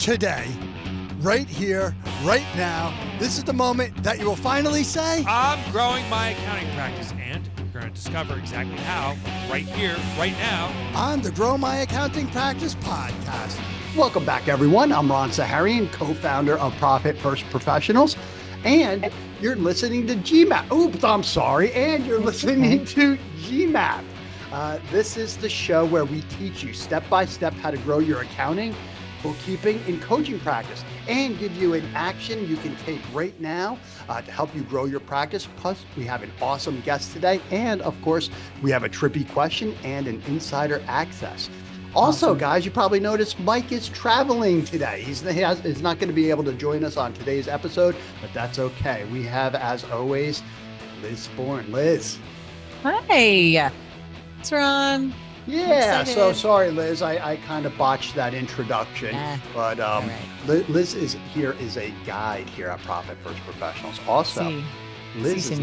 today, right here, right now. This is the moment that you will finally say, I'm growing my accounting practice, and you're going to discover exactly how right here, right now, on the Grow My Accounting Practice podcast. Welcome back, everyone. I'm Ron Saharian, co-founder of Profit First Professionals, and you're listening to GMAP. Oops, I'm sorry. And you're listening to GMAP. This is the show where we teach you step-by-step how to grow your accounting, bookkeeping, and coaching practice, and give you an action you can take right now to help you grow your practice. Plus, we have an awesome guest today. And of course, we have a trippy question and an insider access. Also, awesome. Guys, you probably noticed Mike is traveling today. He's not going to be able to join us on today's episode, but that's okay. We have, as always, Liz Bourne. Liz. Hi. It's Ron. Yeah, so sorry, Liz. I kind of botched that introduction, but right. Liz is a guide here at Profit First Professionals. Also, Liz is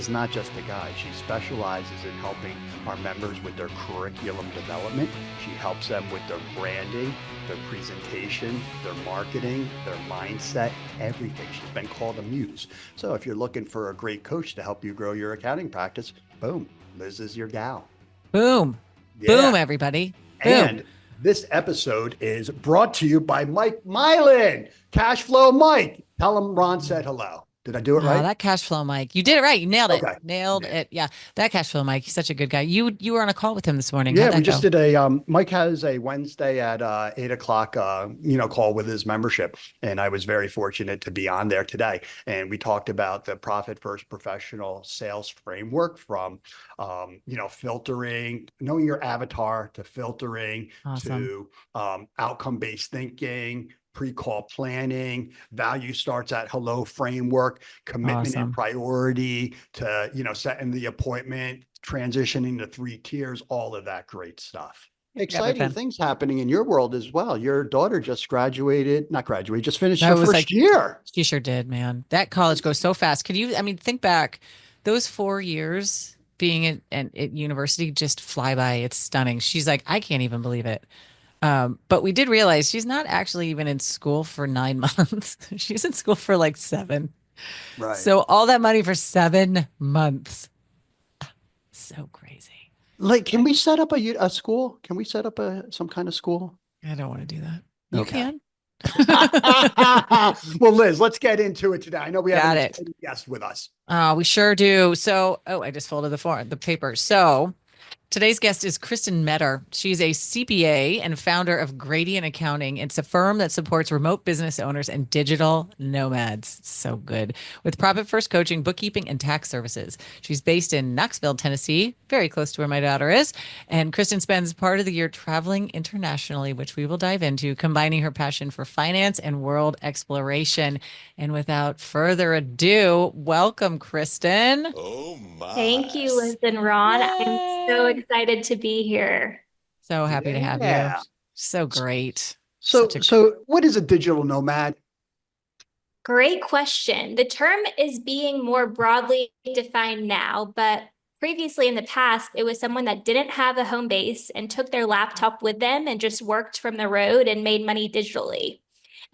not just a guide. She specializes in helping our members with their curriculum development. She helps them with their branding, their presentation, their marketing, their mindset, everything. She's been called a muse. So if you're looking for a great coach to help you grow your accounting practice, boom, Liz is your gal. Boom. Yeah. Boom, everybody. Boom. And this episode is brought to you by Mike Milan. Cashflow Mike. Tell him Ron said hello. Did I do it right? That Cashflow Mike. You did it right. You nailed it. Okay. Nailed it. Yeah. That Cashflow Mike. He's such a good guy. You were on a call with him this morning. Yeah, we just did a, Mike has a Wednesday at 8:00, call with his membership. And I was very fortunate to be on there today. And we talked about the Profit First Professional Sales Framework from, filtering, knowing your avatar, to filtering, to outcome-based thinking, pre-call planning, value starts at hello framework, commitment and priority, to, setting the appointment, transitioning to 3 tiers, all of that great stuff. Exciting things happening in your world as well. Your daughter just just finished her first year. She sure did, man. That college goes so fast. Think back, those 4 years being at university just fly by. It's stunning. She's like, I can't even believe it. But we did realize she's not actually even in school for 9 months. She's in school for like 7. Right. So all that money for 7 months. So crazy. Like, can we set up a school? Can we set up some kind of school? I don't want to do that. You can. Well, Liz, let's get into it today. I know we have a guest with us. We sure do. So, I just folded the paper. So today's guest is Kristin Meador. She's a CPA and founder of Gradient Accounting. It's a firm that supports remote business owners and digital nomads. So good. With Profit First coaching, bookkeeping, and tax services. She's based in Knoxville, Tennessee, very close to where my daughter is. And Kristin spends part of the year traveling internationally, which we will dive into, combining her passion for finance and world exploration. And without further ado, welcome, Kristin. Oh my. Thank you, Liz and Ron. Yay. I'm so excited to be here. So happy to have you. So great. So what is a digital nomad? Great question. The term is being more broadly defined now, but previously in the past, it was someone that didn't have a home base and took their laptop with them and just worked from the road and made money digitally.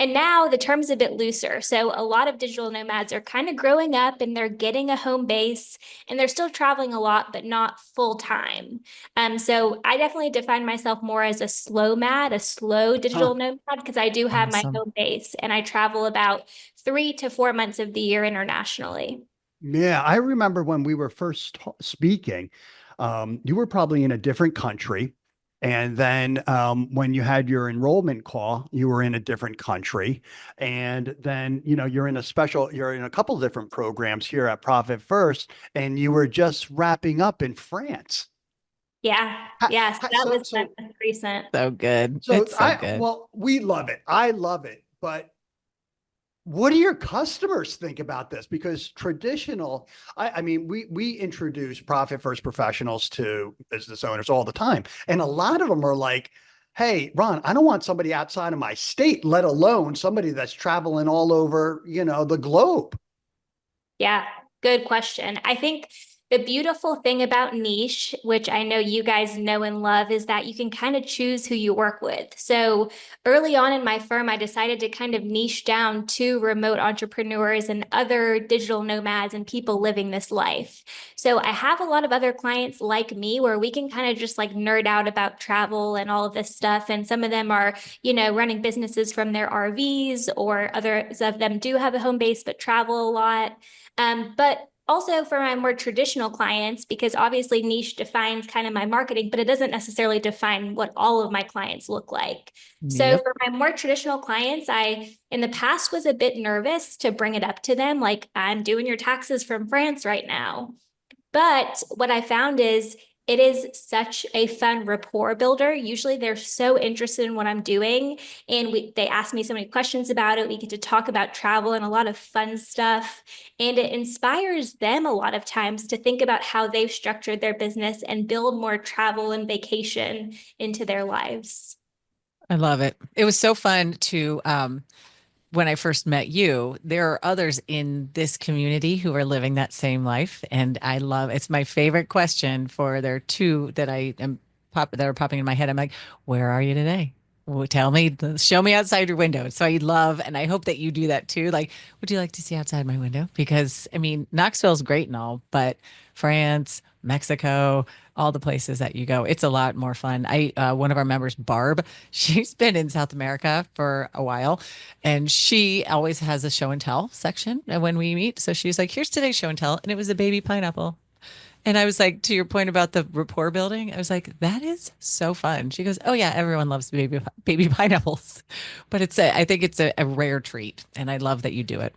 And now the term's a bit looser. So a lot of digital nomads are kind of growing up and they're getting a home base and they're still traveling a lot, but not full time. So I definitely define myself more as a slow digital nomad, because I do have my home base and I travel about 3 to 4 months of the year internationally. Yeah, I remember when we were first speaking, you were probably in a different country. And then when you had your enrollment call, you were in a different country. And then, you're in a couple of different programs here at Profit First, and you were just wrapping up in France. Yeah. Yes. That was recent. So good. So it's so good. Well, we love it. I love it. But what do your customers think about this? Because we introduce Profit First Professionals to business owners all the time. And a lot of them are like, hey, Ron, I don't want somebody outside of my state, let alone somebody that's traveling all over, the globe. Yeah, good question. I think The beautiful thing about niche, which I know you guys know and love, is that you can kind of choose who you work with. So early on in my firm, I decided to kind of niche down to remote entrepreneurs and other digital nomads and people living this life. So I have a lot of other clients like me where we can kind of just like nerd out about travel and all of this stuff. And some of them are, running businesses from their RVs, or others of them do have a home base but travel a lot. But also for my more traditional clients, because obviously niche defines kind of my marketing, but it doesn't necessarily define what all of my clients look like. So Yep. for my more traditional clients, I, in the past, was a bit nervous to bring it up to them. Like, I'm doing your taxes from France right now. But what I found is it is such a fun rapport builder. Usually they're so interested in what I'm doing, and they ask me so many questions about it. We get to talk about travel and a lot of fun stuff. And it inspires them a lot of times to think about how they've structured their business and build more travel and vacation into their lives. I love it. It was so fun to when I first met you, there are others in this community who are living that same life. And I love it's my favorite question for there are two that that are popping in my head. I'm like, where are you today? Well, tell me, show me outside your window. So I love, and I hope that you do that too. Like, would you like to see outside my window? Because I mean, Knoxville's great and all, but France, Mexico, all the places that you go, it's a lot more fun. One of our members, Barb, she's been in South America for a while, and she always has a show and tell section when we meet. So she's like, here's today's show and tell. And it was a baby pineapple. And I was like, to your point about the rapport building, I was like, that is so fun. She goes, oh yeah, everyone loves baby pineapples, but I think it's a rare treat, and I love that you do it.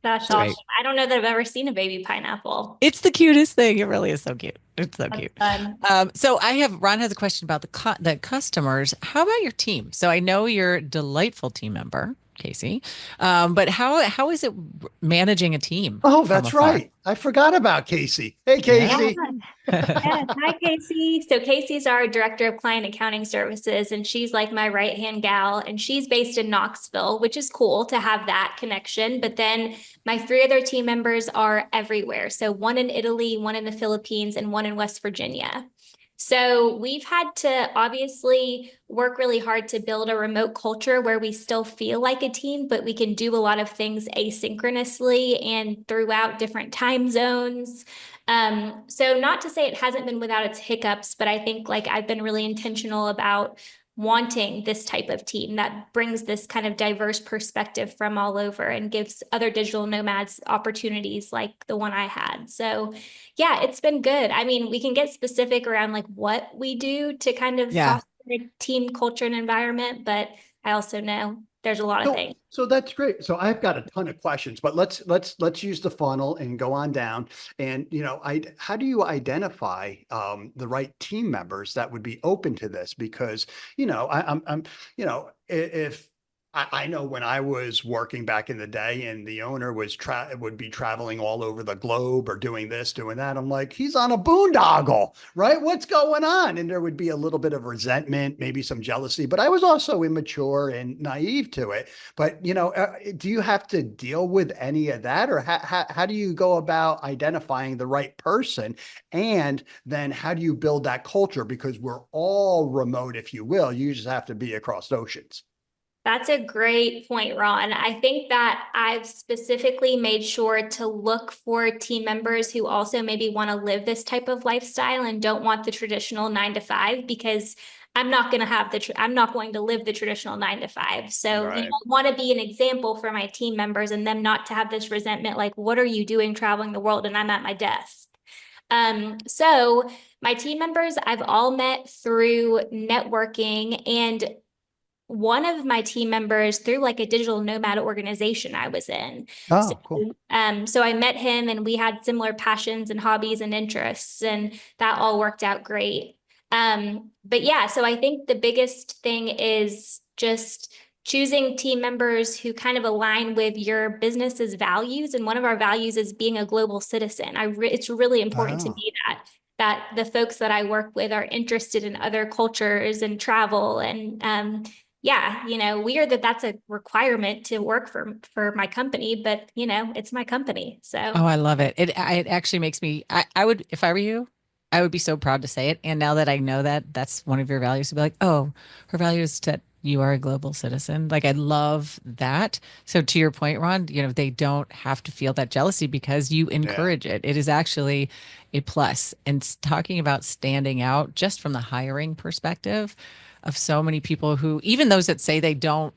That's It's awesome. great. I don't know that I've ever seen a baby pineapple. It's the cutest thing. It really is so cute. It's so That's cute. fun. So Ron has a question about the customers. How about your team? So I know you're a delightful team member, Casey, but how is it managing a team Oh, from that's afar? right. I forgot about Casey. Hey, Yeah. Yeah. Casey. Yes. Hi, Casey. So Casey's our director of client accounting services, and she's like my right-hand gal, and she's based in Knoxville, which is cool to have that connection. But then my three other team members are everywhere. So one in Italy, one in the Philippines, and one in West Virginia. So we've had to obviously work really hard to build a remote culture where we still feel like a team, but we can do a lot of things asynchronously and throughout different time zones. So not to say it hasn't been without its hiccups, but I think like I've been really intentional about wanting this type of team that brings this kind of diverse perspective from all over and gives other digital nomads opportunities like the one I had. So yeah, it's been good. I mean, we can get specific around like what we do to kind of Yeah. foster a team culture and environment, but I also know there's a lot of things. So that's great. So I've got a ton of questions, but let's use the funnel and go on down. And how do you identify the right team members that would be open to this? Because I'm if I know when I was working back in the day and the owner would be traveling all over the globe or doing this, doing that. I'm like, he's on a boondoggle, right? What's going on? And there would be a little bit of resentment, maybe some jealousy, but I was also immature and naive to it. But, do you have to deal with any of that, or how do you go about identifying the right person? And then how do you build that culture? Because we're all remote, if you will. You just have to be across oceans. That's a great point, Ron. I think that I've specifically made sure to look for team members who also maybe want to live this type of lifestyle and don't want the traditional 9 to 5, because I'm not going to I'm not going to live the traditional 9 to 5. So, Right. I want to be an example for my team members and them not to have this resentment, like, what are you doing traveling the world and I'm at my desk? So my team members I've all met through networking, and one of my team members through like a digital nomad organization I was in. So, Oh, cool. so I met him and we had similar passions and hobbies and interests, and that all worked out great. But yeah, so I think the biggest thing is just choosing team members who kind of align with your business's values. And one of our values is being a global citizen. It's really important to Oh. me that the folks that I work with are interested in other cultures and travel, and yeah, weird that that's a requirement to work for my company, but it's my company. So Oh, I love it. It actually makes me, I would, if I were you, I would be so proud to say it. And now that I know that that's one of your values, to be like, oh, her value is that you are a global citizen. Like, I love that. So to your point, Ron, they don't have to feel that jealousy because you Yeah. encourage it. It is actually a plus. And talking about standing out just from the hiring perspective of so many people who, even those that say they don't,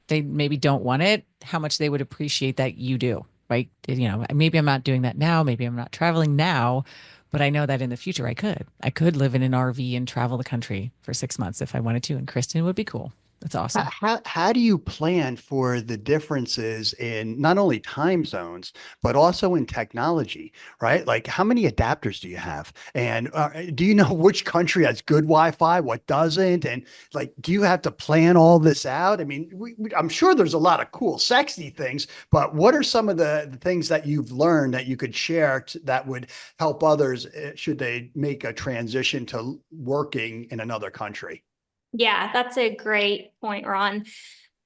they maybe don't want it, how much they would appreciate that you do, right? Maybe I'm not doing that now, maybe I'm not traveling now, but I know that in the future I could. I could live in an RV and travel the country for 6 months if I wanted to, and Kristin would be cool. That's awesome. How do you plan for the differences in not only time zones, but also in technology, right? Like, how many adapters do you have? And do you know which country has good Wi-Fi, what doesn't? And like, do you have to plan all this out? I mean, I'm sure there's a lot of cool, sexy things, but what are some of the things that you've learned that you could share that would help others should they make a transition to working in another country? yeah, that's a great point, Ron.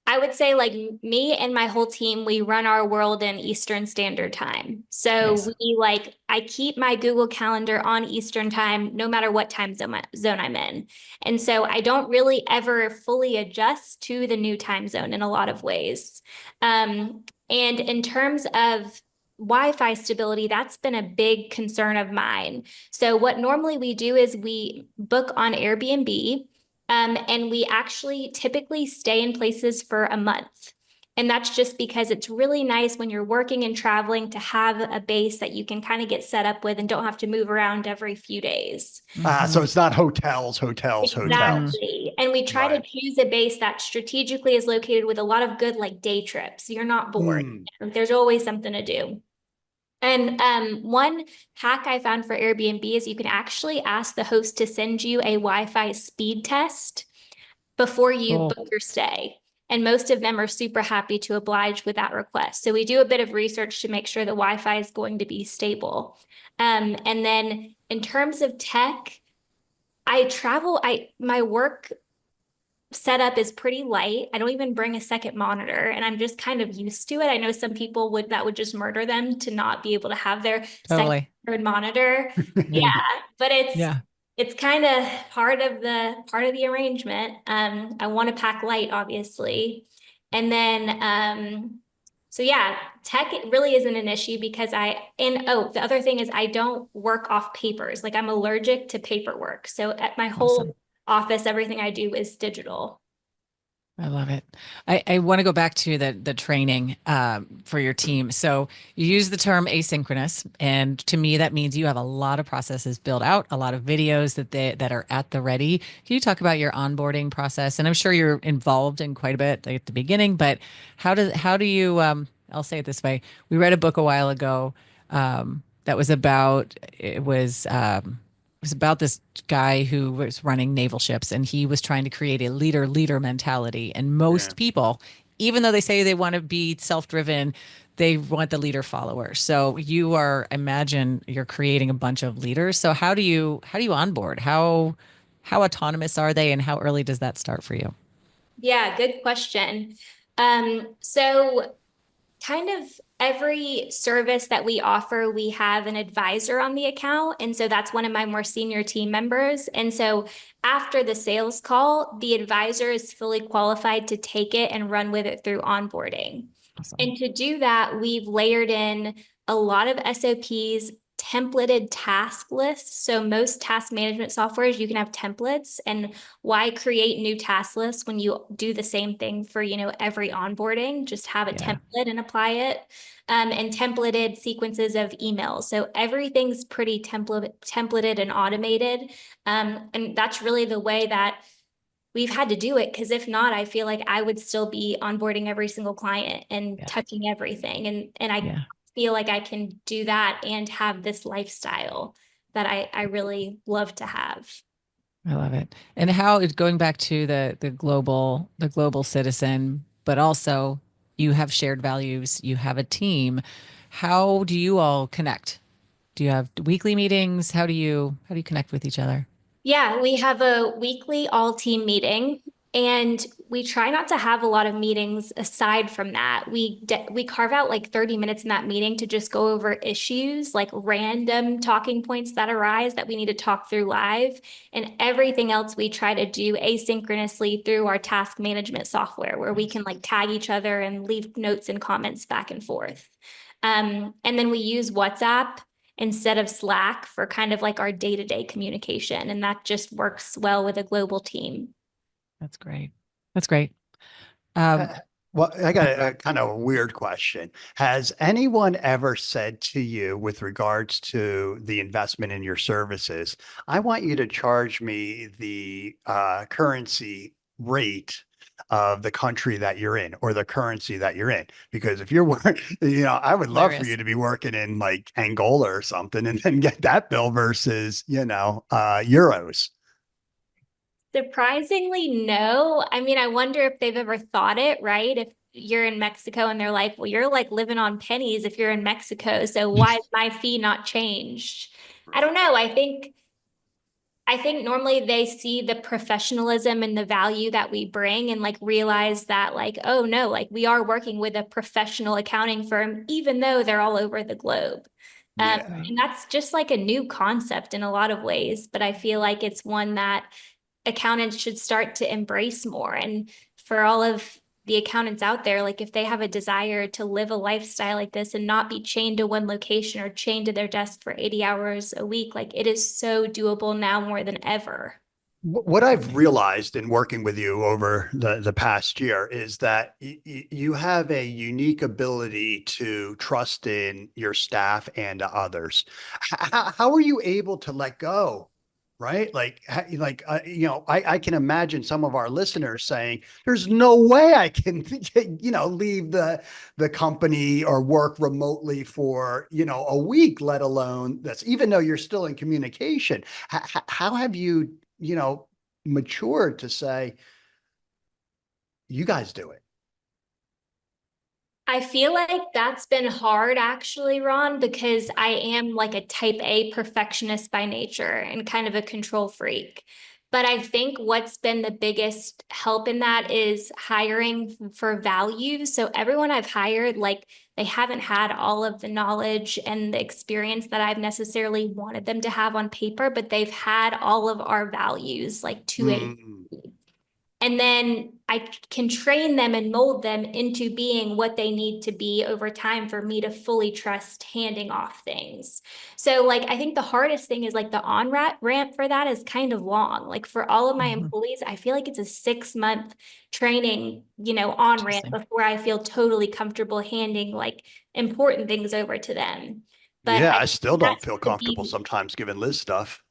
I would say like me and my whole team, we run our world in Eastern Standard Time. So Nice. I keep my Google Calendar on Eastern Time, no matter what zone I'm in. And so I don't really ever fully adjust to the new time zone in a lot of ways. And in terms of Wi-Fi stability, that's been a big concern of mine. So what normally we do is we book on Airbnb. And we actually typically stay in places for a month. And that's just because it's really nice when you're working and traveling to have a base that you can kind of get set up with and don't have to move around every few days. Hmm. So it's not hotels, hotels, Hmm. hotels. Exactly. And we try to Right. choose a base that strategically is located with a lot of good like day trips. You're not bored. Mm, There's always something to do. And one hack I found for Airbnb is you can actually ask the host to send you a Wi-Fi speed test before you Cool. book your stay. And most of them are super happy to oblige with that request. So we do a bit of research to make sure the Wi-Fi is going to be stable. And then in terms of tech, my work setup is pretty light. I don't even bring a second monitor and I'm just kind of used to it. I know some people that would just murder them to not be able to have their second Totally. third monitor. Yeah, Mm. but Yeah. it's kind of part of the arrangement. I want to pack light, obviously. And then so yeah, tech it really isn't an issue because the other thing is I don't work off papers. Like I'm allergic to paperwork. So at my Awesome. whole office, everything I do is digital. I love it. I want to go back to the training for your team. So you use the term asynchronous, and to me that means you have a lot of processes built out, a lot of videos that are at the ready. Can you talk about your onboarding process? And I'm sure you're involved in quite a bit at the beginning, but how do you? I'll say it this way: we read a book a while ago that was about it was about this guy who was running naval ships and he was trying to create a leader mentality. And yeah. most people, even though they say they want to be self-driven, they want the leader follower. So imagine you're creating a bunch of leaders. So how do you onboard? How autonomous are they and how early does that start for you? Yeah, good question. So kind of every service that we offer, we have an advisor on the account. And so that's one of my more senior team members. And so after the sales call, the advisor is fully qualified to take it and run with it through onboarding. Awesome. And to do that, we've layered in a lot of SOPs, templated task lists. So most task management softwares, you can have templates. And why create new task lists when you do the same thing for, every onboarding? Just have a Yeah. template and apply it. And templated sequences of emails. So everything's pretty templated and automated. And that's really the way that we've had to do it because if not, I feel like I would still be onboarding every single client and Yeah. touching everything. And I Yeah. feel like I can do that and have this lifestyle that I really love to have. I love it. And how it's going back to the global citizen, but also you have shared values, you have a team. How do you all connect? Do you have weekly meetings? How do you connect with each other? Yeah, we have a weekly all team meeting. And we try not to have a lot of meetings aside from that. We carve out like 30 minutes in that meeting to just go over issues, like random talking points that arise that we need to talk through live. And everything else we try to do asynchronously through our task management software, where we can like tag each other and leave notes and comments back and forth. And then we use WhatsApp instead of Slack for kind of like our day-to-day communication. And that just works well with a global team. That's great. That's great. Um, Well, I got a kind of a weird question. Has anyone ever said to you with regards to the investment in your services, I want you to charge me the currency rate of the country that you're in or the currency that you're in? Because if you're working, I would love for Hilarious. you to be working in like Angola or something and then get that bill versus, euros. Surprisingly, no. I mean, I wonder if they've ever thought it, right? If you're in Mexico and they're like, well, you're like living on pennies if you're in Mexico. So why is my fee not changed? I don't know. I think normally they see the professionalism and the value that we bring and like realize that like, oh no, like we are working with a professional accounting firm, even though they're all over the globe. Yeah. And that's just like a new concept in a lot of ways, but I feel like it's one that accountants should start to embrace more. And for all of the accountants out there, like if they have a desire to live a lifestyle like this and not be chained to one location or chained to their desk for 80 hours a week, like it is so doable now more than ever. What I've realized in working with you over the past year is that you have a unique ability to trust in your staff and others. How are you able to let go? Right? I can imagine some of our listeners saying, there's no way I can, leave the company or work remotely for, a week, let alone this, even though you're still in communication. How have you, matured to say, you guys do it? I feel like that's been hard actually, Ron, because I am like a type A perfectionist by nature and kind of a control freak. But I think what's been the biggest help in that is hiring for value. So everyone I've hired, like they haven't had all of the knowledge and the experience that I've necessarily wanted them to have on paper, but they've had all of our values like to a Mm. and then I can train them and mold them into being what they need to be over time for me to fully trust handing off things. So like, I think the hardest thing is like the on-ramp for that is kind of long. Like for all of my employees, I feel like it's a 6-month training, on-ramp Interesting. before I feel totally comfortable handing like important things over to them. But Yeah, I I still don't that's feel the comfortable beauty. sometimes giving Liz stuff.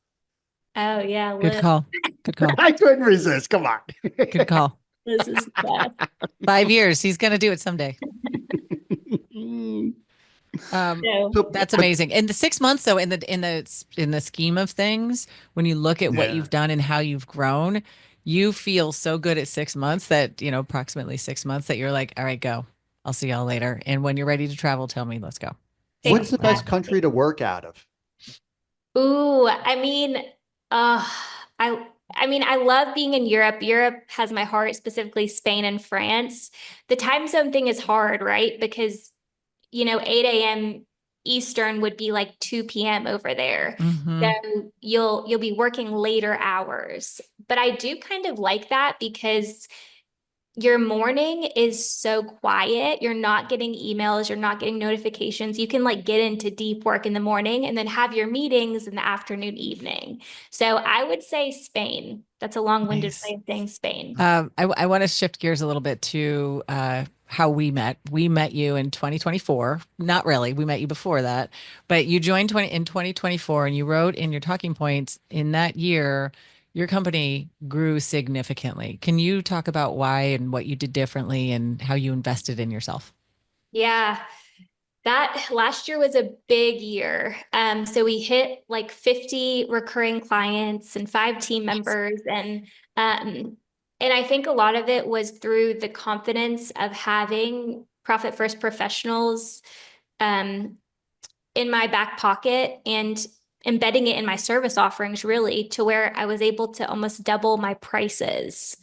Oh yeah, Good Liz, call. Good call. I couldn't resist. Come on. Good call. Liz is the best. 5 years. He's going to do it someday. So So, That's amazing. And the 6 months, though, in the scheme of things, when you look at what yeah. you've done and how you've grown, you feel so good at 6 months that, approximately 6 months that you're like, all right, go. I'll see y'all later. And when you're ready to travel, tell me, let's go. What's the best exactly. country to work out of? Ooh, I mean, uh, I love being in Europe. Europe has my heart, specifically Spain and France. The time zone thing is hard, right? Because, 8 a.m. Eastern would be like 2 p.m. over there. Hmm. So you'll be working later hours. But I do kind of like that because your morning is so quiet. You're not getting emails, you're not getting notifications. You can like get into deep work in the morning and then have your meetings in the afternoon, evening. So I would say Spain. That's a long-winded Nice. way of saying Spain. I want to shift gears a little bit to how we met. We met you in 2024. Not really. We met you before that, but you joined in 2024 and you wrote in your talking points in that year, your company grew significantly. Can you talk about why and what you did differently and how you invested in yourself? Yeah. That last year was a big year. So we hit like 50 recurring clients and 5 team members, and I think a lot of it was through the confidence of having profit first professionals um, in my back pocket and embedding it in my service offerings really to where I was able to almost double my prices.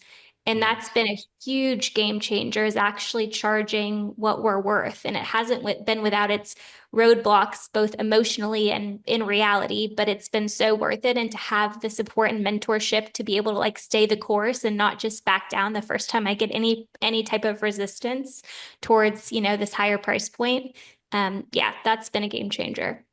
And Mm. that's been a huge game changer, is actually charging what we're worth. And it hasn't been without its roadblocks, both emotionally and in reality, but it's been so worth it. And to have the support and mentorship to be able to like stay the course and not just back down the first time I get any type of resistance towards, this higher price point. Yeah, that's been a game changer.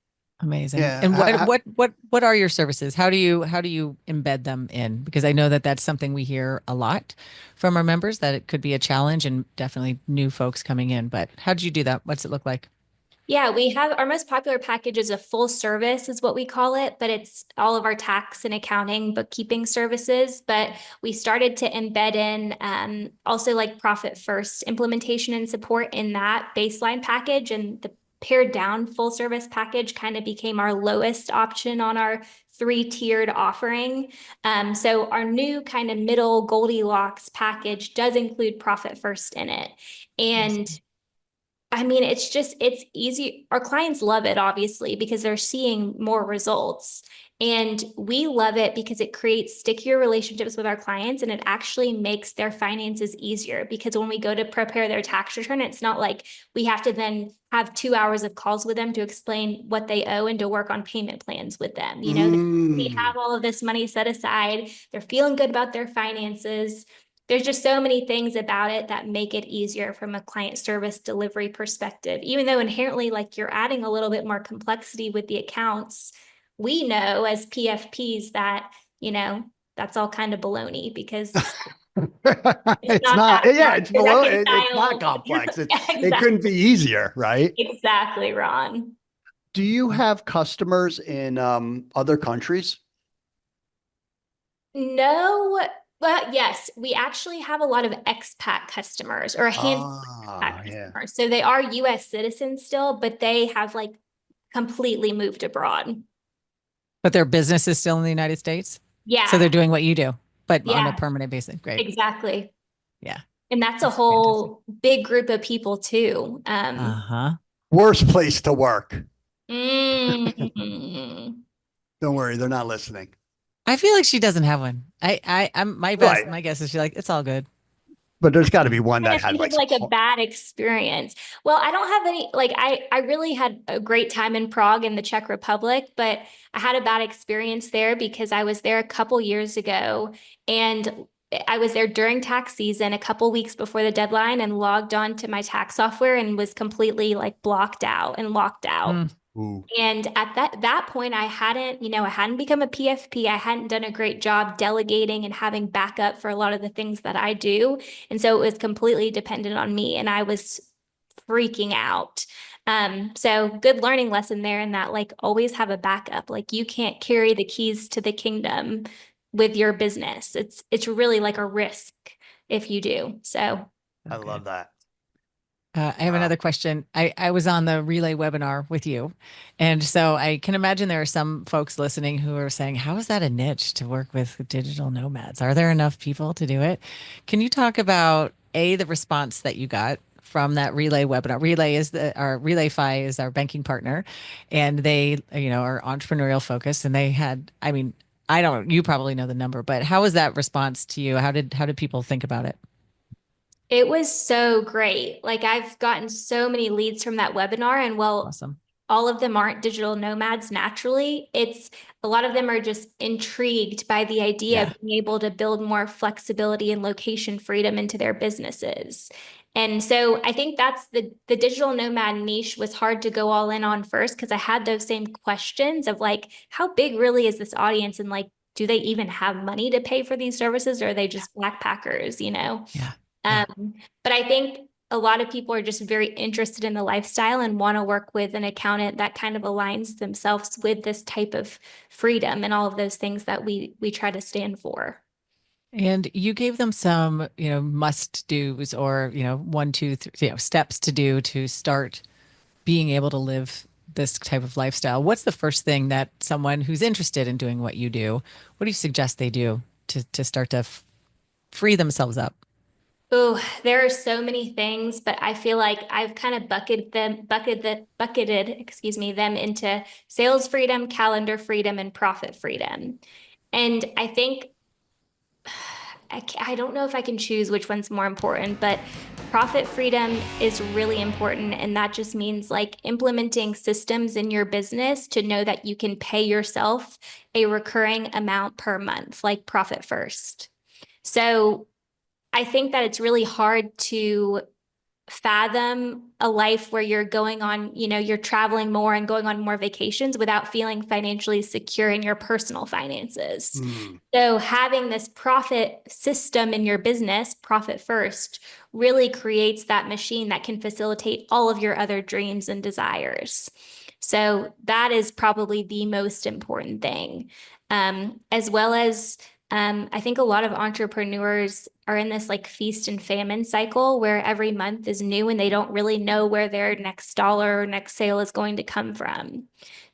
Amazing. Yeah. And what are your services? How do you embed them in? Because I know that that's something we hear a lot from our members, that it could be a challenge and definitely new folks coming in. But how did you do that? What's it look like? Yeah, we have our most popular package is a full service, is what we call it, but it's all of our tax and accounting, bookkeeping services. But we started to embed in also like profit first implementation and support in that baseline package. And the pared down full service package kind of became our lowest option on our three-tiered offering. So our new kind of middle Goldilocks package does include profit first in it. And I mean, it's easy. Our clients love it, obviously, because they're seeing more results. And we love it because it creates stickier relationships with our clients, and it actually makes their finances easier. Because when we go to prepare their tax return, it's not like we have to then have 2 hours of calls with them to explain what they owe and to work on payment plans with them. They Mm. have all of this money set aside, they're feeling good about their finances. There's just so many things about it that make it easier from a client service delivery perspective, even though inherently, like, you're adding a little bit more complexity with the accounts. We know as PFPs that, that's all kind of baloney, because it's It's not not, that yeah, hard it's to below, it's not reconcile. complex. It couldn't be Exactly. easier, right? Exactly, Ron. Do you have customers in other countries? No, but yes, we actually have a lot of expat customers, or a handful of expat Ah, yeah. customers. So they are US citizens still, but they have like completely moved abroad. But their business is still in the United States. So they're Yeah, doing what you do, but on a yeah, permanent basis. Great. exactly. Yeah. And that's a That's fantastic. whole big group of people too. Uh-huh. Worst place to work. Mm, Don't worry, they're not listening. I feel like she doesn't have one. I'm Right. my guess is she's like, it's all good. But there's got to be one and that if had you like have some. like a bad experience. Well, I don't have any, like, I really had a great time in Prague in the Czech Republic, but I had a bad experience there because I was there a couple years ago, and I was there during tax season a couple weeks before the deadline, and logged on to my tax software and was completely like blocked out and locked out. Mm. Ooh. And at that point, I hadn't become a PFP. I hadn't done a great job delegating and having backup for a lot of the things that I do. And so it was completely dependent on me, and I was freaking out. So good learning lesson there, in that, like, always have a backup. Like, you can't carry the keys to the kingdom with your business. It's really like a risk if you do. So I Okay. love that. I have Wow. another question. I was on the relay webinar with you. And so I can imagine there are some folks listening who are saying, how is that a niche to work with digital nomads? Are there enough people to do it? Can you talk about the response that you got from that relay webinar? Our RelayFi is our banking partner, and they, are entrepreneurial focused, and they had, I mean, I don't, you probably know the number, but how was that response to you? How did people think about it? it was so great. Like, I've gotten so many leads from that webinar, and well, Awesome. all of them aren't digital nomads naturally. It's a lot of them are just intrigued by the idea Yeah. of being able to build more flexibility and location freedom into their businesses. And so I think that's the digital nomad niche was hard to go all in on first, because I had those same questions of like, how big really is this audience? And like, do they even have money to pay for these services, or are they just backpackers? Yeah. Yeah. Um, but I think a lot of people are just very interested in the lifestyle and want to work with an accountant that kind of aligns themselves with this type of freedom and all of those things that we try to stand for. And you gave them some, must do's, or, one, two, three, steps to do to start being able to live this type of lifestyle. What's the first thing that someone who's interested in doing what you do, what do you suggest they do to start to free themselves up? Oh, there are so many things, but I feel like I've kind of bucketed, excuse me, them into sales freedom, calendar freedom, and profit freedom. And I think I don't know if I can choose which one's more important, but profit freedom is really important. And that just means like implementing systems in your business to know that you can pay yourself a recurring amount per month, like profit first. So I think that it's really hard to fathom a life where you're going on, you're traveling more and going on more vacations without feeling financially secure in your personal finances. So having this profit system in your business, profit first, really creates that machine that can facilitate all of your other dreams and desires. So that is probably the most important thing. As well as I think a lot of entrepreneurs are in this like feast and famine cycle where every month is new and they don't really know where their next dollar or next sale is going to come from.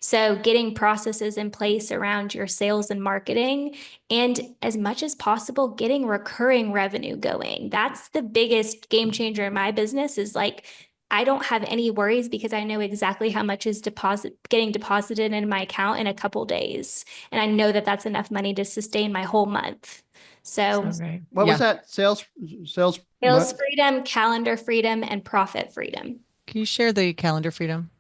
So getting processes in place around your sales and marketing, and as much as possible, getting recurring revenue going. That's the biggest game changer in my business, is like, I don't have any worries because I know exactly how much is getting deposited in my account in a couple days. And I know that that's enough money to sustain my whole month. So great. What was that? Sales sales what? freedom, calendar freedom, and profit freedom. Can you share the calendar freedom?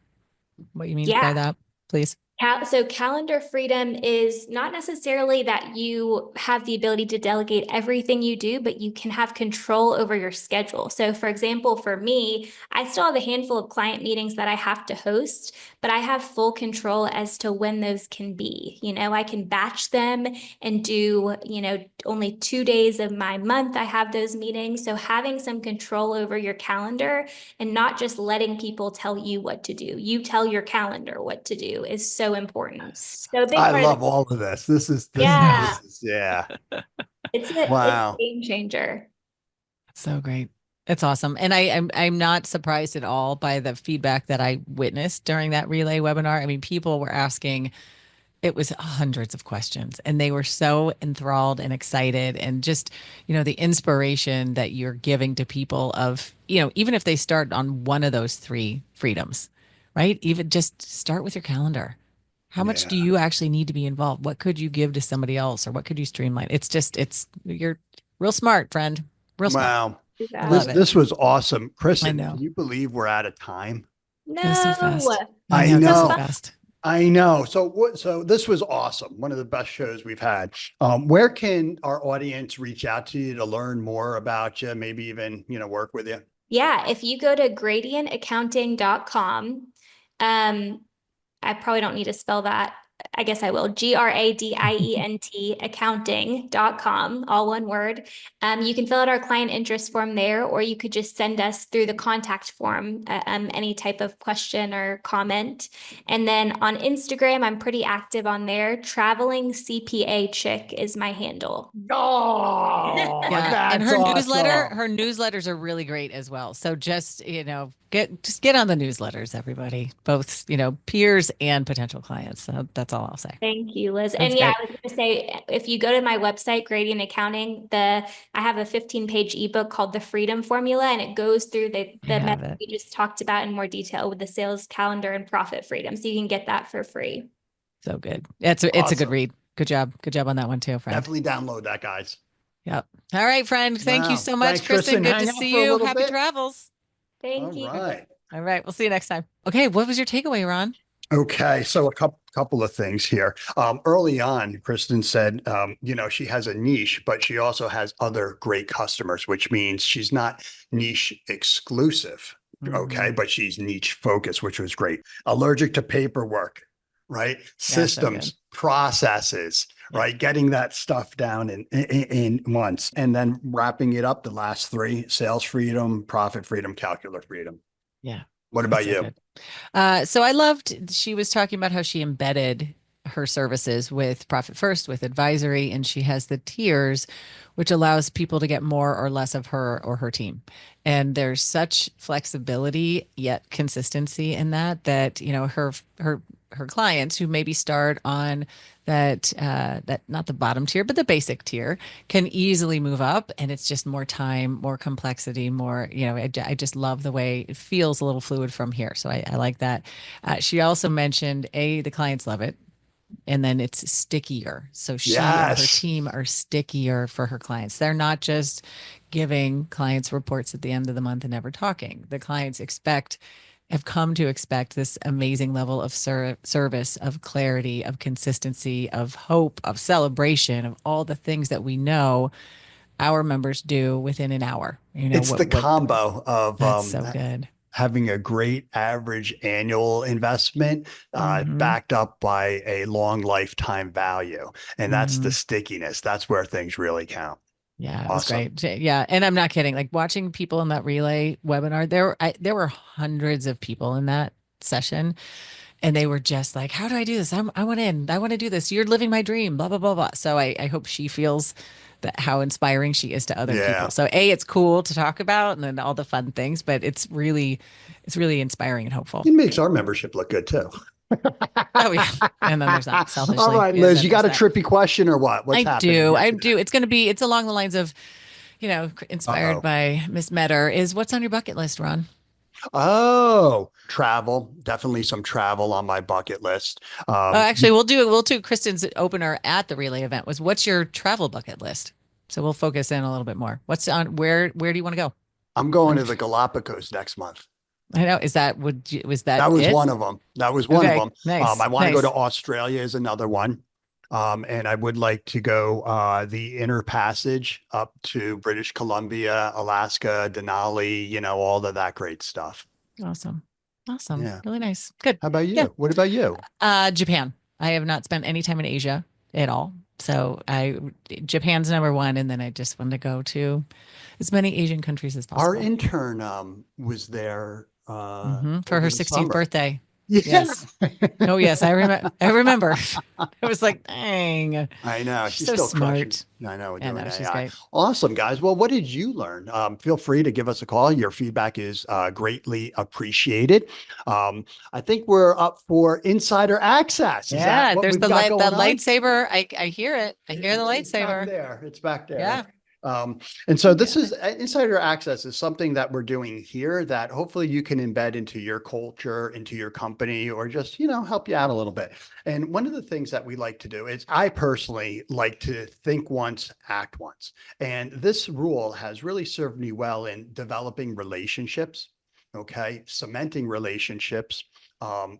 What you mean by Yeah. that, please? So calendar freedom is not necessarily that you have the ability to delegate everything you do, but you can have control over your schedule. So for example, for me, I still have a handful of client meetings that I have to host, but I have full control as to when those can be. I can batch them and do, only 2 days of my month I have those meetings. So having some control over your calendar and not just letting people tell you what to do. You tell your calendar what to do is so important. So a big I part love of all of this. yeah, Yeah. it's a Wow. game changer. So great. It's awesome. And I'm not surprised at all by the feedback that I witnessed during that relay webinar. I mean, people were asking, it was hundreds of questions, and they were so enthralled and excited, and just, the inspiration that you're giving to people of, even if they start on one of those three freedoms, right? Even just start with your calendar. How much do Yeah. you actually need to be involved? What could you give to somebody else, or what could you streamline? You're real smart, friend. Real smart. Wow. I This love it. this was awesome. I Kristen, can know. you believe we're out of time? Goes so No, fast. I I know, it goes so know. fast. I know. So this was awesome. One of the best shows we've had. Where can our audience reach out to you to learn more about you, maybe even, work with you? yeah, if you go to gradientaccounting.com, I probably don't need to spell that. I guess I will. GRADIENT accounting.com, all one word. You can fill out our client interest form there, or you could just send us through the contact form, any type of question or comment. And then on Instagram, I'm pretty active on there. Traveling CPA Chick is my handle. Oh, Yeah, and that's her awesome. newsletters are really great as well. So just, get on the newsletters, everybody, both, peers and potential clients. So that's all I'll say. Thank you, Liz. Sounds And yeah, good. I was going to say, if you go to my website, Gradient Accounting, I have a 15-page ebook called The Freedom Formula, and it goes through I the have method it. we just talked about in more detail with the sales calendar and profit freedom. So you can get that for free. So good. It's a good Awesome. read. Good job. Good job on that one too, friend. Definitely download that, guys. Yep. All right, friend. Thank you Wow. so much, Thanks, Kristen. Kristen. Good to Hang out see for a you. little Happy bit. travels. Thank All you. right. All right. We'll see you next time. Okay. What was your takeaway, Ron? Okay, so a couple of things here. Early on, Kristen said, she has a niche, but she also has other great customers, which means she's not niche exclusive. Okay, Mhm. but she's niche focused, which was great. Allergic to paperwork, right? Yeah, so good. Systems, processes, Yeah. right? Getting that stuff down in once, and then wrapping it up. The last three: sales freedom, profit freedom, calculator freedom. Yeah. What That's about so you? good. So I loved, she was talking about how she embedded her services with Profit First, with advisory, and she has the tiers, which allows people to get more or less of her or her team. And there's such flexibility yet consistency in that, her clients who maybe start on that not the bottom tier, but the basic tier, can easily move up, and it's just more time, more complexity, more, I just love the way it feels a little fluid from here. So I like that. She also mentioned the clients love it. and then it's stickier. So she and her Yes. team are stickier for her clients. They're not just giving clients reports at the end of the month and never talking. The clients have come to expect this amazing level of service, of clarity, of consistency, of hope, of celebration, of all the things that we know our members do within an hour. It's the what combo of that's so good. having a great average annual investment Hmm. backed up by a long lifetime value. And that's the Hmm. stickiness. That's where things really count. Yeah, it was Awesome. great. Yeah, and I'm not kidding. Like watching people in that relay webinar, there were hundreds of people in that session, and they were just like, "How do I do this? I want in. I want to do this. You're living my dream." Blah blah blah blah. So I hope she feels that how inspiring she is to other Yeah. people. So it's cool to talk about, and then all the fun things, but it's really inspiring and hopeful. It makes our membership look good too. Oh yeah, and then there's that All selfishly, right, and Liz, then you got there's a that. trippy question or what? What's happening here I today? do. It's along the lines of, inspired Uh-oh. by Miss Meador. Is what's on your bucket list, Ron? Oh, travel. Definitely some travel on my bucket list. Actually, we'll do Kristen's opener at the relay event. Was what's your travel bucket list? So we'll focus in a little bit more. What's on where do you want to go? I'm going On to the Galapagos next month. I know, was that That was it? one of them. That was one of Okay, them. nice, I want to go to nice. Australia is another one. And I would like to go the inner passage up to British Columbia, Alaska, Denali, all of that great stuff. Awesome. Awesome. Yeah. Really nice. Good. How about Yeah. you? What about you? Japan. I have not spent any time in Asia at all. So Japan's number one, and then I just want to go to as many Asian countries as Our possible. intern was there For over her the 16th summer. birthday. Yeah. Yes. Oh yes, I remember. I remember. It was like, dang, I know. she's She's so still crushing. smart. I know we're I doing know she's AI. great. Awesome, guys. Well, what did you learn? Feel free to give us a call. Your feedback is greatly appreciated. I think we're up for insider access. Is that Yeah, what there's we've got the going on? lightsaber. I hear it. I hear the It's back lightsaber. there. It's back there. Yeah. And so this is insider access is something that we're doing here that hopefully you can embed into your culture, into your company, or just, help you out a little bit. And one of the things that we like to do is I personally like to think once, act once. And this rule has really served me well in developing relationships, okay, cementing relationships,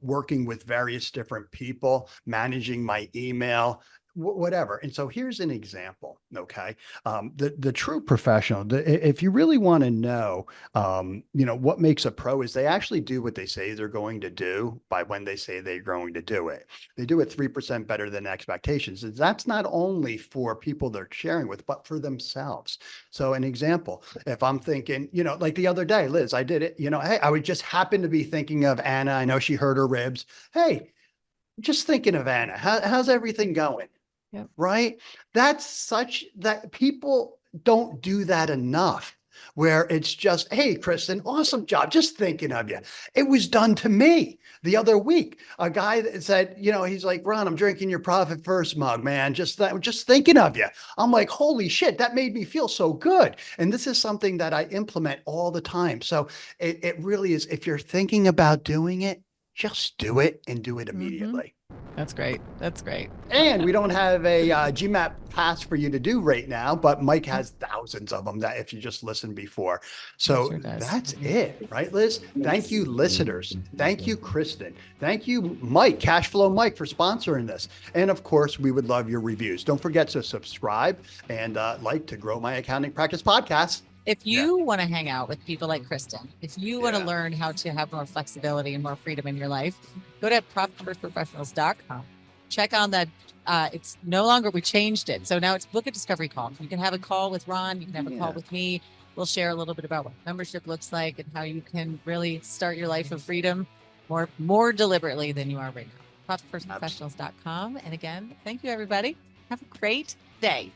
working with various different people, managing my email, whatever. And so here's an example. Okay. The true professional, if you really want to know, what makes a pro is they actually do what they say they're going to do by when they say they're going to do it. They do it 3% better than expectations. And that's not only for people they're sharing with, but for themselves. So an example, if I'm thinking, like the other day, Liz, I did it, hey, I would just happen to be thinking of Anna. I know she hurt her ribs. Hey, just thinking of Anna. How's everything going? Yep. Right? That's such that people don't do that enough. Where it's just, hey, Kristin, awesome job. Just thinking of you. It was done to me the other week. A guy that said, he's like, Ron, I'm drinking your Profit First mug, man. Just thinking of you. I'm like, holy shit, that made me feel so good. And this is something that I implement all the time. So it really is. If you're thinking about doing it, just do it and do it immediately. That's great. That's great. And we don't have a GMAT pass for you to do right now, but Mike has thousands of them that if you just listened before. So Sure does. that's it, right, Liz? Thank you, listeners. Thank you, Kristin. Thank you, Mike, Cashflow Mike, for sponsoring this. And of course, we would love your reviews. Don't forget to subscribe and like to grow my accounting practice podcast. If you want to hang out with people like Kristin, if you want to learn how to have more flexibility and more freedom in your life, go to profitfirstprofessionals.com. Check on that. It's no longer, we changed it. So now it's book a discovery call. You can have a call with Ron. You can have a call with me. We'll share a little bit about what membership looks like and how you can really start your life of freedom more deliberately than you are right now. Profitfirstprofessionals.com. And again, thank you, everybody. Have a great day.